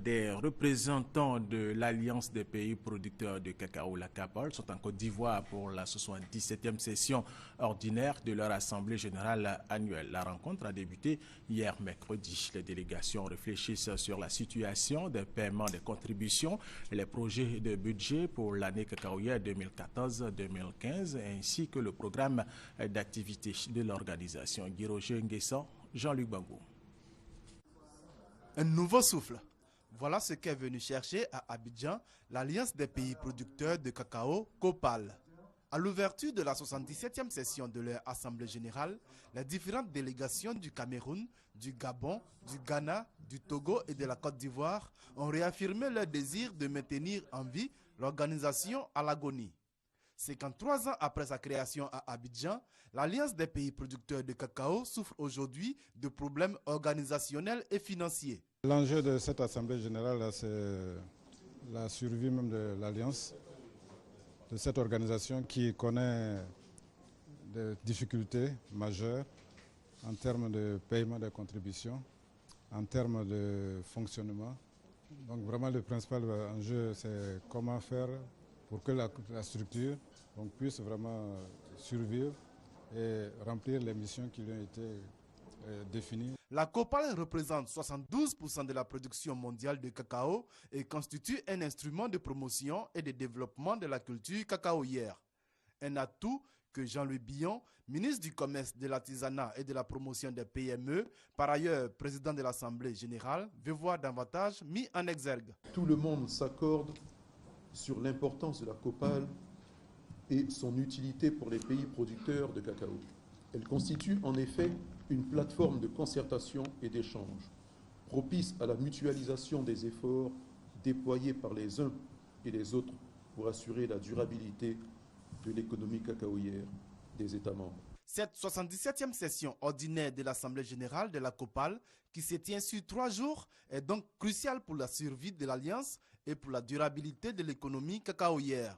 Des représentants de l'Alliance des pays producteurs de cacao, la CAPAL, sont en Côte d'Ivoire pour la 77e session ordinaire de leur Assemblée générale annuelle. La rencontre a débuté hier mercredi. Les délégations réfléchissent sur la situation des paiements des contributions et les projets de budget pour l'année cacaoyère 2014-2015 ainsi que le programme d'activité de l'organisation. Guy-Roger Nguessan, Jean-Luc Bangou. Un nouveau souffle. Voilà ce qu'est venu chercher à Abidjan l'Alliance des pays producteurs de cacao, COPAL. À l'ouverture de la 77e session de leur Assemblée générale, les différentes délégations du Cameroun, du Gabon, du Ghana, du Togo et de la Côte d'Ivoire ont réaffirmé leur désir de maintenir en vie l'organisation à l'agonie. 53 ans après sa création à Abidjan, l'Alliance des pays producteurs de cacao souffre aujourd'hui de problèmes organisationnels et financiers. L'enjeu de cette Assemblée générale, c'est la survie même de l'Alliance, de cette organisation qui connaît des difficultés majeures en termes de paiement des contributions, en termes de fonctionnement. Donc vraiment le principal enjeu, c'est comment faire pour que la structure puisse vraiment survivre et remplir les missions qui lui ont été définies. La COPAL représente 72% de la production mondiale de cacao et constitue un instrument de promotion et de développement de la culture cacaoyère. Un atout que Jean-Louis Billon, ministre du Commerce, de l'Artisanat et de la promotion des PME, par ailleurs président de l'Assemblée générale, veut voir davantage mis en exergue. Tout le monde s'accorde sur l'importance de la COPAL et son utilité pour les pays producteurs de cacao. Elle constitue en effet une plateforme de concertation et d'échange, propice à la mutualisation des efforts déployés par les uns et les autres pour assurer la durabilité de l'économie cacaoyère des États membres. Cette 77e session ordinaire de l'Assemblée générale de la COPAL, qui se tient sur 3 jours, est donc cruciale pour la survie de l'Alliance et pour la durabilité de l'économie cacaoyère.